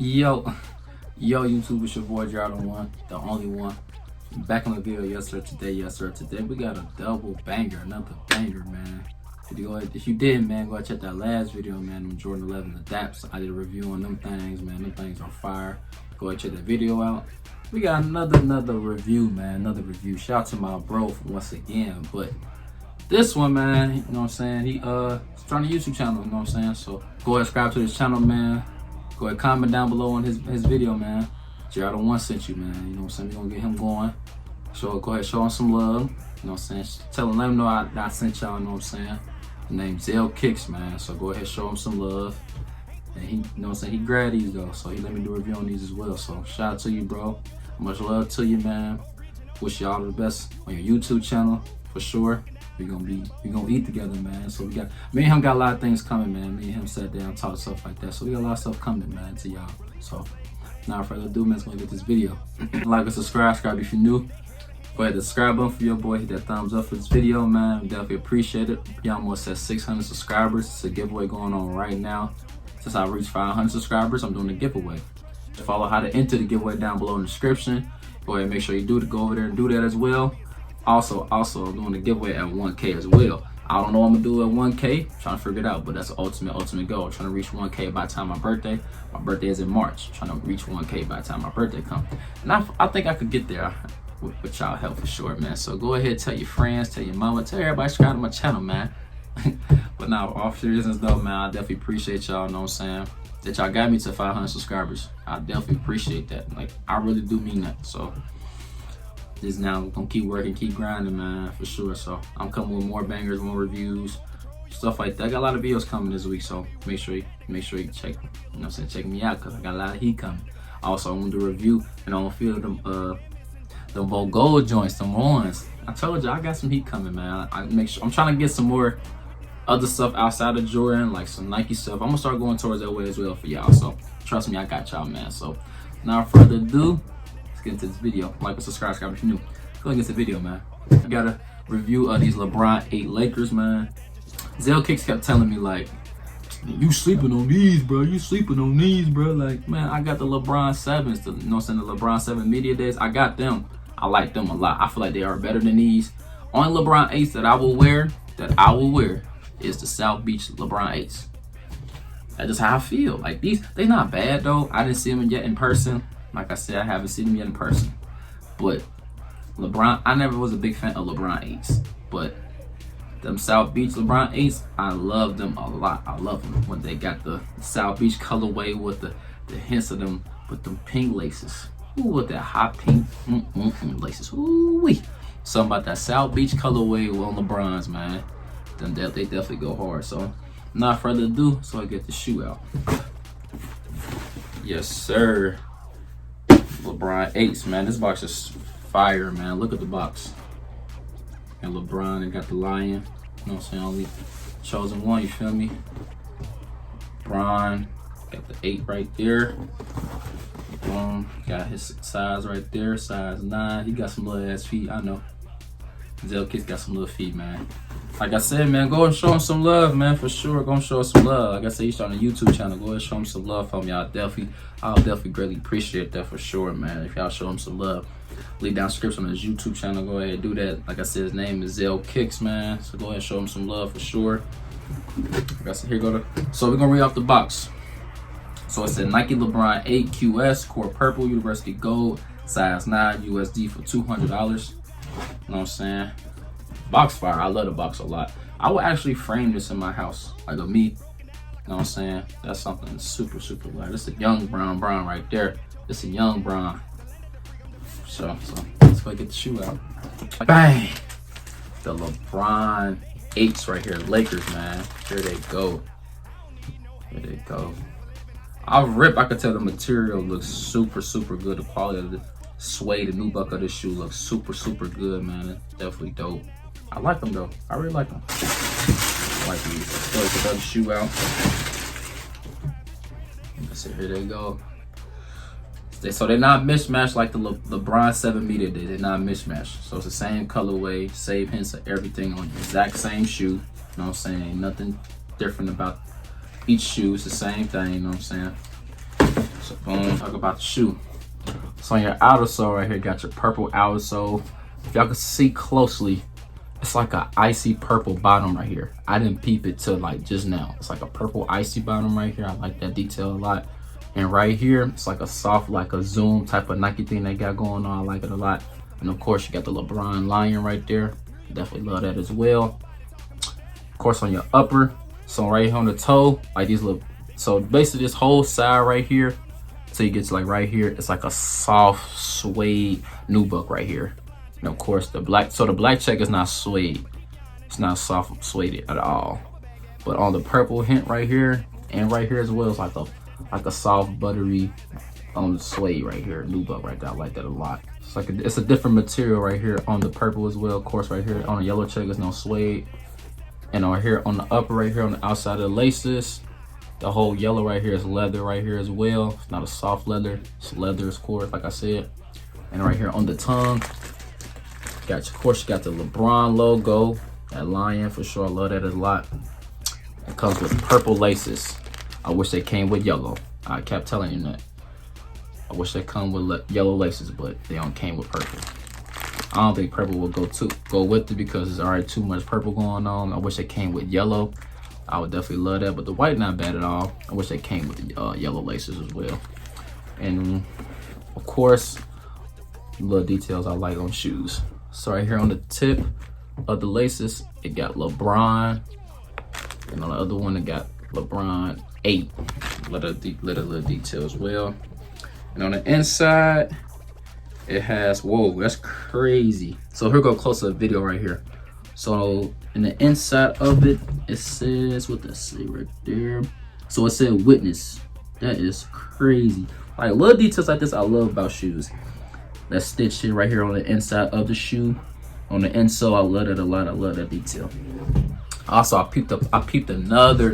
Yo, YouTube, it's your boy Gerald, the only one. Back on the video, yes sir. Today we got a double banger, another banger, man. If you didn't, man, go ahead check that last video, man. Them Jordan 11 adapts. I did a review on them things, man. Them things are fire. Go ahead check that video out. We got another review, man. Another review. Shout out to my bro once again, but this one, man, you know what I'm saying? He starting a YouTube channel, you know what I'm saying? So go ahead subscribe to his channel, man. Go ahead comment down below on his video, man. Gerald sent you, man. You know what I'm saying? We're gonna get him going. Go ahead, show him some love. You know what I'm saying? Let him know I sent y'all, you know what I'm saying? His name's Zell Kicks, man. So go ahead, show him some love. And he, you know what I'm saying? He grabbed these though, so he let me do a review on these as well. So shout out to you, bro. Much love to you, man. Wish y'all the best on your YouTube channel for sure. We gonna eat together, man. So me and him got a lot of things coming, man. Me and him sat down, talked stuff like that. So we got a lot of stuff coming, man, to y'all. So without further ado, man, let's go get this video. Like and subscribe if you're new. Go ahead, the subscribe button for your boy. Hit that thumbs up for this video, man. We definitely appreciate it. We almost at 600 subscribers. It's a giveaway going on right now. Since I reached 500 subscribers, I'm doing a giveaway. Follow how to enter the giveaway down below in the description. Go ahead, make sure you go over there and do that as well. Also, I'm doing a giveaway at 1K as well. I don't know what I'm gonna do at 1K. I'm trying to figure it out, but that's the ultimate goal. I'm trying to reach 1K by the time my birthday. My birthday is in March. I'm trying to reach 1K by the time my birthday comes. And I think I could get there with y'all help for sure, man. So go ahead, tell your friends, tell your mama, tell everybody subscribe to my channel, man. But now, all seriousness though, man, I definitely appreciate y'all, know what I'm saying? That y'all got me to 500 subscribers. I definitely appreciate that. Like, I really do mean that. So this now we're gonna keep working, keep grinding, man, for sure. So I'm coming with more bangers, more reviews, stuff like that. I got a lot of videos coming this week, so make sure you check, you know what I'm saying, check me out, cause I got a lot of heat coming. Also, I'm gonna do a review and I'm gonna feel them Vol Gold joints, them ones. I told you I got some heat coming, man. I'm trying to get some more other stuff outside of Jordan, like some Nike stuff. I'm gonna start going towards that way as well for y'all. So trust me, I got y'all, man. So without further ado, let's get into this video. Like and subscribe if you're new. Go and get the video, man. I got a review of these Lebron 8 Lakers, man. Zell Kicks kept telling me, like, you sleeping on these, bro. You sleeping on these, bro. Like, man, I got the LeBron 7s, you know what I'm saying, the LeBron 7 media days. I got them. I like them a lot. I feel like they are better than these. Only LeBron 8s that I will wear is the South Beach LeBron 8s. That's just how I feel. Like, they not bad though. I didn't see them yet in person. Like I said, I haven't seen them yet in person. But LeBron, I never was a big fan of LeBron 8s. But them South Beach LeBron 8s, I love them a lot. I love them when they got the South Beach colorway with the hints of them with them pink laces. Ooh, with that hot pink laces. Ooh-wee. Something about that South Beach colorway on LeBrons, man. They definitely go hard. So not further ado, so I get the shoe out. Yes sir, LeBron 8s, man. This box is fire, man. Look at the box. And LeBron, and got the lion, you know what I'm saying, only chosen one, you feel me? LeBron got the 8 right there. Boom, got his size right there, size 9. He got some little ass feet, I know. Zell Kicks got some little feet, man. Like I said, man, go and show him some love, man, for sure. Go and show us some love. Like I said, he's starting a YouTube channel. Go ahead and show him some love for me. I'll definitely greatly appreciate that for sure, man. If y'all show him some love, leave down description on his YouTube channel. Go ahead and do that. Like I said, his name is Zell Kicks, man. So go ahead and show him some love for sure. Like I said, so we're gonna read off the box. So it said Nike LeBron 8 QS, core purple, University gold, size 9, USD for $200. You know what I'm saying? Box fire. I love the box a lot. I would actually frame this in my house, like a me. You know what I'm saying? That's something super light. This is a young Brown right there. This is a young Brown. So let's go get the shoe out. Bang! The LeBron 8s right here, Lakers, man. Here they go. Here they go. I could tell the material looks super good. The quality of the suede, the nubuck of this shoe looks super good, man. It's definitely dope. I like them though. I really like them. I like these. Let's go get the other shoe out. So here they go. So they're not mismatched like the LeBron 7 media days. They're not mismatched. So it's the same colorway, same hints of everything on the exact same shoe. You know what I'm saying? Nothing different about each shoe. It's the same thing, you know what I'm saying? So boom, talk about the shoe. So on your outer sole right here, got your purple outer sole. If y'all can see closely, it's like an icy purple bottom right here. I didn't peep it till like just now. It's like a purple icy bottom right here. I like that detail a lot. And right here, it's like a soft, like a zoom type of Nike thing they got going on. I like it a lot. And of course, you got the Lebron lion right there. Definitely love that as well. Of course, on your upper, so right here on the toe, like these little, so basically this whole side right here, till you get to like right here, it's like a soft suede nubuck right here. And of course the black, so the black check is not suede. It's not soft suede at all. But on the purple hint right here, and right here as well, it's like a soft buttery suede right here, nubuck right there. I like that a lot. It's like it's a different material right here on the purple as well. Of course, right here on the yellow check is no suede. And on here on the upper right here on the outside of the laces, the whole yellow right here is leather right here as well. It's not a soft leather, it's leather, of course, like I said. And right here on the tongue, of course, you got the Lebron logo, that lion for sure. I love that a lot. It comes with purple laces. I wish they came with yellow. I kept telling you that. I wish they come with yellow laces, but they don't came with purple. I don't think purple will go with it because there's already too much purple going on. I wish they came with yellow. I would definitely love that, but the white not bad at all. I wish they came with yellow laces as well. And of course, little details I like on shoes. So right here on the tip of the laces, it got Lebron, and on the other one it got Lebron 8. Little detail as well. And on the inside, it has, whoa, that's crazy. So here go closer video right here. So in the inside of it, it says, what does it say right there? So it said witness. That is crazy. Like little details like this I love about shoes. That stitch here right here on the inside of the shoe. On the insole, I love it a lot. I love that detail. Also, I peeped another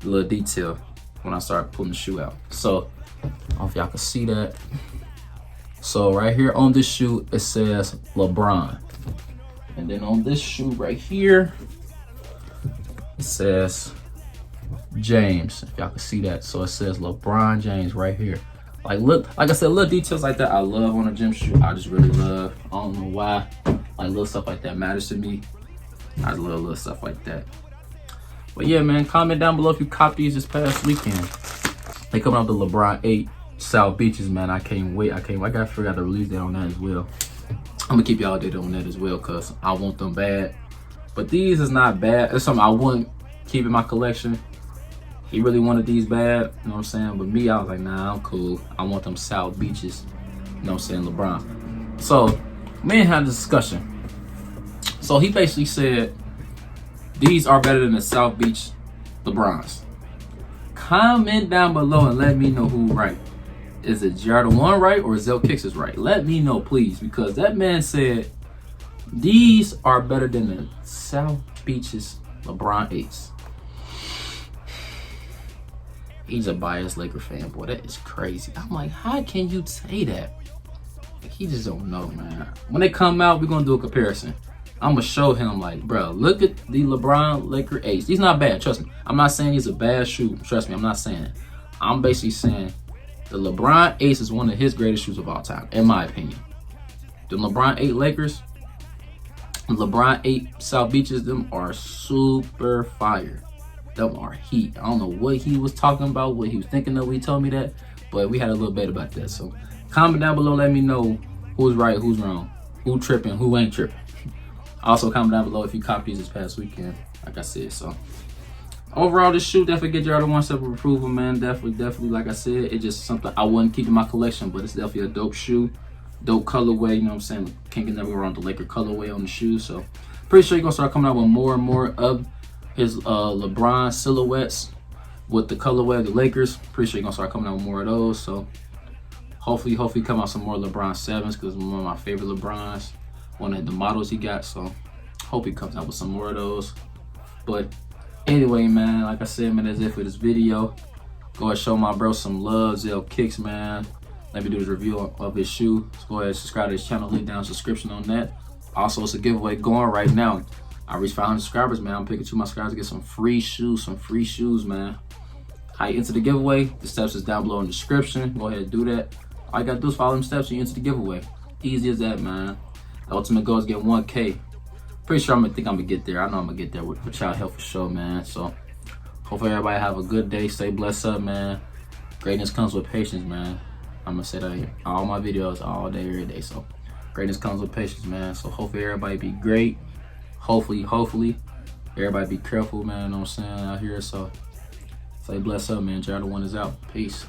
little detail when I started pulling the shoe out. So I don't know if y'all can see that. So right here on this shoe, it says Lebron. And then on this shoe right here, it says James, if y'all can see that. So it says LeBron James right here. Like, look, like I said, little details like that I love on a gym shoe. I just really love. I don't know why. Like little stuff like that matters to me. I just love little stuff like that. But yeah, man, comment down below if you copped these this past weekend. They coming out the LeBron 8 South Beaches, man. I can't wait. I gotta figure out the release date on that as well. I'm gonna keep y'all updated on that as well, cause I want them bad. But these is not bad. It's something I wouldn't keep in my collection. He really wanted these bad, you know what I'm saying? But me, I was like, nah, I'm cool. I want them South Beaches, you know what I'm saying, LeBron. So, me and had a discussion. So he basically said, these are better than the South Beach LeBrons. Comment down below and let me know who right. Is it Jordan 1 right or Zell Kicks is right? Let me know, please, because that man said these are better than the South Beaches LeBron 8s. He's a biased Laker fan, boy. That is crazy. I'm like, how can you say that? Like, he just don't know, man. When they come out, we're gonna do a comparison. I'm gonna show him, like, bro, look at the LeBron Laker 8s. These not bad, trust me. I'm not saying he's a bad shoe. Trust me, I'm not saying it. I'm basically saying the LeBron 8s is one of his greatest shoes of all time, in my opinion. The LeBron 8 Lakers, LeBron 8 South Beaches, them are super fire. Them are heat. I don't know what he was talking about, what he was thinking of when he told me that, but we had a little bit about that. So comment down below, let me know who's right, who's wrong, who tripping, who ain't tripping. Also comment down below if you copied these this past weekend, like I said. So overall, this shoe definitely get y'all the one step of approval, man. Definitely, like I said, it's just something I wouldn't keep in my collection, but it's definitely a dope shoe, dope colorway, you know what I'm saying? Can't get never wrong with the Laker colorway on the shoe. So pretty sure you're gonna start coming out with more and more of his LeBron silhouettes with the colorway of the Lakers. Pretty sure you're gonna start coming out with more of those. So hopefully come out some more LeBron 7s, because one of my favorite LeBrons, one of the models he got. So hope he comes out with some more of those. But anyway, man, like I said, man, that's it for this video. Go ahead and show my bro some love, Zell Kicks, man. Let me do his review of his shoe. So go ahead and subscribe to his channel, link down in the description on that. Also, it's a giveaway going right now. I reached 500 subscribers, man. I'm picking 2 of my subscribers to get some free shoes, man. How you enter the giveaway, the steps is down below in the description. Go ahead and do that. All you gotta do is follow them steps and you enter the giveaway. Easy as that, man. The ultimate goal is getting 1K. Pretty sure I'm gonna get there. I know I'm gonna get there with y'all help for sure, man. So hopefully everybody have a good day. Stay blessed up, man. Greatness comes with patience, man. I'm gonna say that in all my videos all day, every day. So greatness comes with patience, man. So hopefully everybody be great. Hopefully, everybody be careful, man. You know what I'm saying, out here. So stay blessed up, man. Jarrell1 is out. Peace.